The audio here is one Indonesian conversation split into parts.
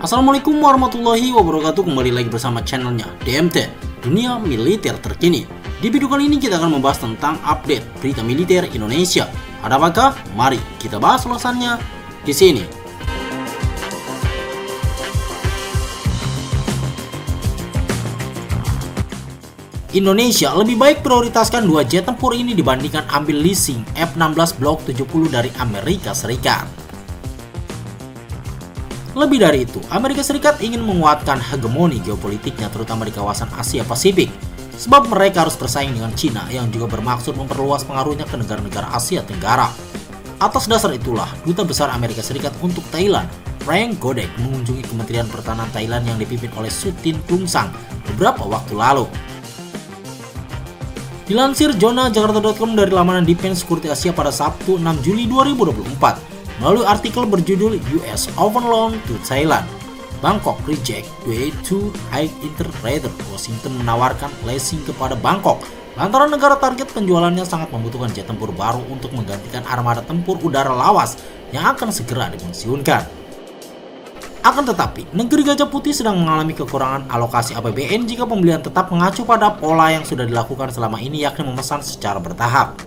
Assalamualaikum warahmatullahi wabarakatuh. Kembali lagi bersama channelnya DMT Dunia Militer Terkini. Di video kali ini kita akan membahas tentang update berita militer Indonesia. Ada apakah? Mari kita bahas ulasannya di sini. Indonesia lebih baik prioritaskan 2 jet tempur ini dibandingkan ambil leasing F-16 Block 70 dari Amerika Serikat. Lebih dari itu, Amerika Serikat ingin menguatkan hegemoni geopolitiknya terutama di kawasan Asia Pasifik, sebab mereka harus bersaing dengan Cina yang juga bermaksud memperluas pengaruhnya ke negara-negara Asia Tenggara. Atas dasar itulah, Duta Besar Amerika Serikat untuk Thailand, Frank Godek, mengunjungi Kementerian Pertahanan Thailand yang dipimpin oleh Sutin Klungsang beberapa waktu lalu. Dilansir Zona Jakarta.com dari laman Defense Security Asia pada Sabtu 6 Juli 2024, melalui artikel berjudul US Open Loan to Thailand, Bangkok Reject Way to High Interest Rate. Washington menawarkan leasing kepada Bangkok lantaran negara target penjualannya sangat membutuhkan jet tempur baru untuk menggantikan armada tempur udara lawas yang akan segera dipensiunkan. Akan tetapi, negeri Gajah Putih sedang mengalami kekurangan alokasi APBN jika pembelian tetap mengacu pada pola yang sudah dilakukan selama ini, yakni memesan secara bertahap.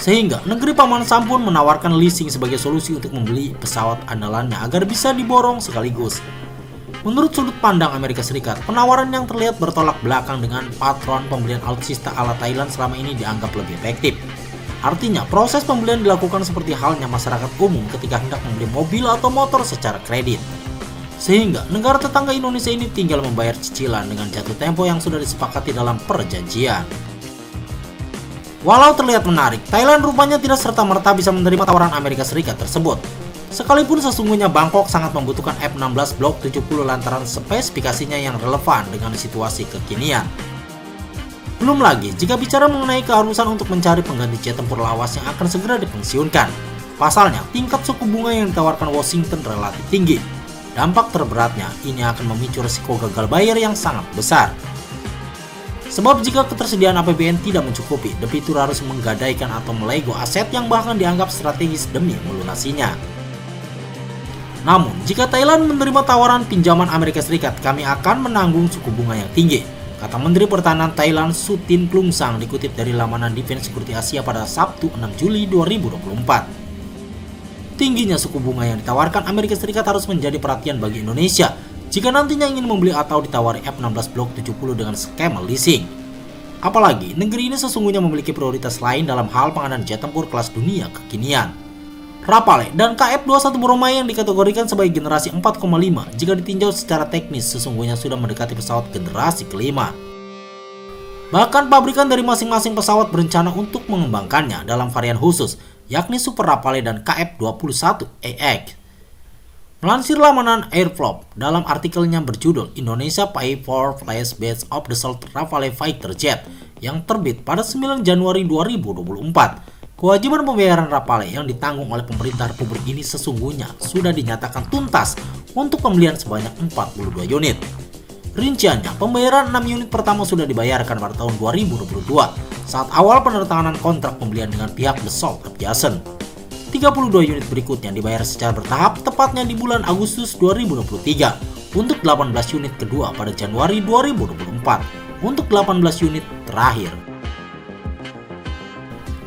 Sehingga negeri Paman Sam pun menawarkan leasing sebagai solusi untuk membeli pesawat andalannya agar bisa diborong sekaligus. Menurut sudut pandang Amerika Serikat, penawaran yang terlihat bertolak belakang dengan patron pembelian alutsista ala Thailand selama ini dianggap lebih efektif. Artinya, proses pembelian dilakukan seperti halnya masyarakat umum ketika hendak membeli mobil atau motor secara kredit. Sehingga negara tetangga Indonesia ini tinggal membayar cicilan dengan jatuh tempo yang sudah disepakati dalam perjanjian. Walau terlihat menarik, Thailand rupanya tidak serta-merta bisa menerima tawaran Amerika Serikat tersebut. Sekalipun sesungguhnya Bangkok sangat membutuhkan F-16 Block 70 lantaran spesifikasinya yang relevan dengan situasi kekinian. Belum lagi jika bicara mengenai keharusan untuk mencari pengganti jet tempur lawas yang akan segera dipensiunkan. Pasalnya, tingkat suku bunga yang ditawarkan Washington relatif tinggi. Dampak terberatnya, ini akan memicu risiko gagal bayar yang sangat besar. Sebab jika ketersediaan APBN tidak mencukupi, debitur harus menggadaikan atau melego aset yang bahkan dianggap strategis demi melunasinya. Namun, jika Thailand menerima tawaran pinjaman Amerika Serikat, kami akan menanggung suku bunga yang tinggi, kata Menteri Pertahanan Thailand Sutin Klungsang dikutip dari laman Defense Security Asia pada Sabtu 6 Juli 2024. Tingginya suku bunga yang ditawarkan Amerika Serikat harus menjadi perhatian bagi Indonesia jika nantinya ingin membeli atau ditawari F-16 Block 70 dengan skema leasing. Apalagi, negeri ini sesungguhnya memiliki prioritas lain dalam hal pengadaan jet tempur kelas dunia kekinian. Rafale dan KF-21 Boromai yang dikategorikan sebagai generasi 4,5 jika ditinjau secara teknis sesungguhnya sudah mendekati pesawat generasi kelima. Bahkan pabrikan dari masing-masing pesawat berencana untuk mengembangkannya dalam varian khusus, yakni Super Rafale dan KF-21AX. Melansir laman Airflop dalam artikelnya berjudul Indonesia Pay for Flight Base of the Dassault Rafale Fighter Jet yang terbit pada 9 Januari 2024, kewajiban pembayaran Rafale yang ditanggung oleh pemerintah Republik ini sesungguhnya sudah dinyatakan tuntas untuk pembelian sebanyak 42 unit. Rinciannya, pembayaran 6 unit pertama sudah dibayarkan pada tahun 2022 saat awal penandatanganan kontrak pembelian dengan pihak Dassault Aviation. 32 unit berikutnya dibayar secara bertahap tepatnya di bulan Agustus 2023 untuk 18 unit kedua pada Januari 2024 untuk 18 unit terakhir.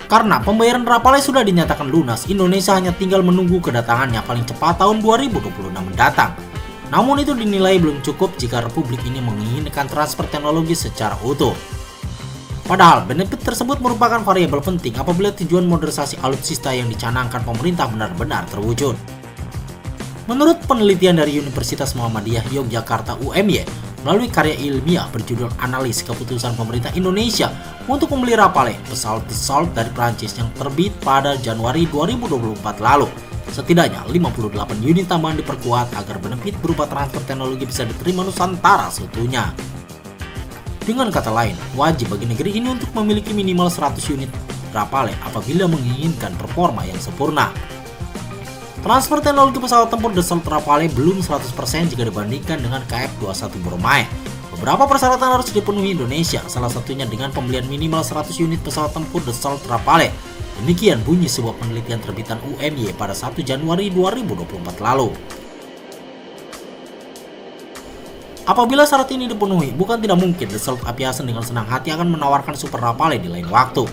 Karena pembayaran Rafale sudah dinyatakan lunas, Indonesia hanya tinggal menunggu kedatangannya paling cepat tahun 2026 mendatang. Namun itu dinilai belum cukup jika Republik ini menginginkan transfer teknologi secara utuh. Padahal benefit tersebut merupakan variabel penting apabila tujuan modernisasi alutsista yang dicanangkan pemerintah benar-benar terwujud. Menurut penelitian dari Universitas Muhammadiyah Yogyakarta UMY, melalui karya ilmiah berjudul Analis Keputusan Pemerintah Indonesia untuk membeli Rafale, pesawat Dassault dari Prancis yang terbit pada Januari 2024 lalu, setidaknya 58 unit tambahan diperkuat agar benefit berupa transfer teknologi bisa diterima Nusantara seutuhnya. Dengan kata lain, wajib bagi negeri ini untuk memiliki minimal 100 unit Rafale apabila menginginkan performa yang sempurna. Transfer teknologi pesawat tempur Dassault Rafale belum 100% jika dibandingkan dengan KF-21 Boromai. Beberapa persyaratan harus dipenuhi Indonesia, salah satunya dengan pembelian minimal 100 unit pesawat tempur Dassault Rafale. Demikian bunyi sebuah penelitian terbitan UMY pada 1 Januari 2024 lalu. Apabila syarat ini dipenuhi, bukan tidak mungkin Dassault Aviation dengan senang hati akan menawarkan Super Rafale di lain waktu.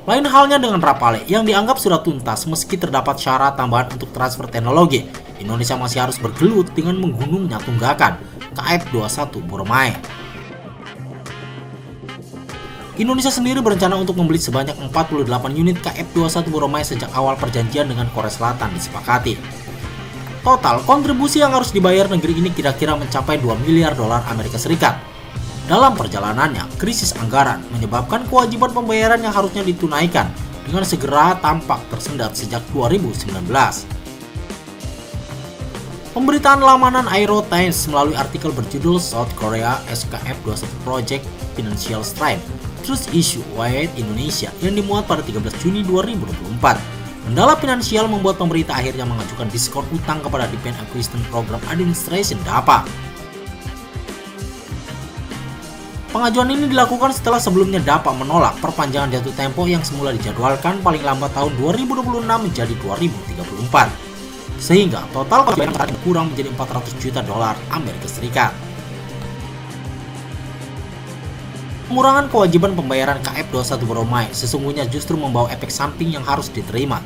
Lain halnya dengan Rafale yang dianggap sudah tuntas meski terdapat syarat tambahan untuk transfer teknologi. Indonesia masih harus bergelut dengan menggunungnya tunggakan KF-21 Boramae. Indonesia sendiri berencana untuk membeli sebanyak 48 unit KF-21 Boramae sejak awal perjanjian dengan Korea Selatan disepakati. Total kontribusi yang harus dibayar negeri ini kira-kira mencapai 2 miliar dolar Amerika Serikat. Dalam perjalanannya, krisis anggaran menyebabkan kewajiban pembayaran yang harusnya ditunaikan dengan segera tampak tersendat sejak 2019. Pemberitaan laman Aero Times melalui artikel berjudul South Korea SKF-21 Project Financial Strain Trust Issue Why Indonesia yang dimuat pada 13 Juni 2024. Kendala finansial membuat pemerintah akhirnya mengajukan diskon utang kepada Defense Acquisition Program Administration (DAPA). Pengajuan ini dilakukan setelah sebelumnya DAPA menolak perpanjangan jatuh tempo yang semula dijadwalkan paling lambat tahun 2026 menjadi 2034. Sehingga total kewajiban kurang menjadi 400 juta dolar Amerika Serikat. Pengurangan kewajiban pembayaran KF-21 Boramae sesungguhnya justru membawa efek samping yang harus diterima.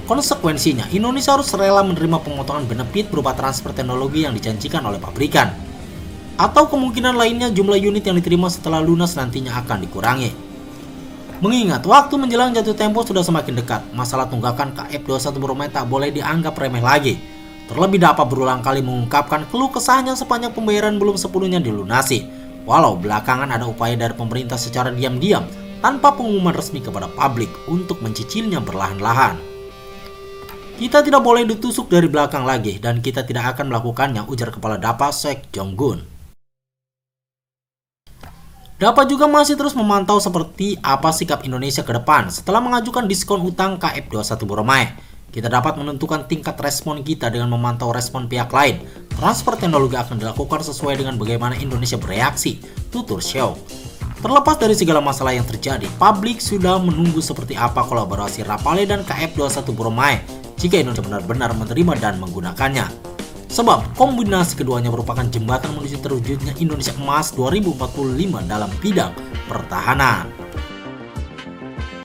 Konsekuensinya, Indonesia harus rela menerima pemotongan benefit berupa transfer teknologi yang dijanjikan oleh pabrikan. Atau kemungkinan lainnya jumlah unit yang diterima setelah lunas nantinya akan dikurangi. Mengingat waktu menjelang jatuh tempo sudah semakin dekat, masalah tunggakan KF-21 Boramae tak boleh dianggap remeh lagi. Terlebih DAPA berulang kali mengungkapkan keluh kesahnya sepanjang pembayaran belum sepenuhnya dilunasi. Walau belakangan ada upaya dari pemerintah secara diam-diam tanpa pengumuman resmi kepada publik untuk mencicilnya perlahan-lahan. Kita tidak boleh ditusuk dari belakang lagi dan kita tidak akan melakukannya, ujar Kepala DAPA Sek Jong-gun. DAPA juga masih terus memantau seperti apa sikap Indonesia ke depan setelah mengajukan diskon utang KF-21 Boramae. Kita dapat menentukan tingkat respon kita dengan memantau respon pihak lain. Transfer teknologi akan dilakukan sesuai dengan bagaimana Indonesia bereaksi, tutur Xiao. Terlepas dari segala masalah yang terjadi, publik sudah menunggu seperti apa kolaborasi Rafale dan KF-21 Boramae jika Indonesia benar-benar menerima dan menggunakannya. Sebab kombinasi keduanya merupakan jembatan menuju terwujudnya Indonesia Emas 2045 dalam bidang pertahanan.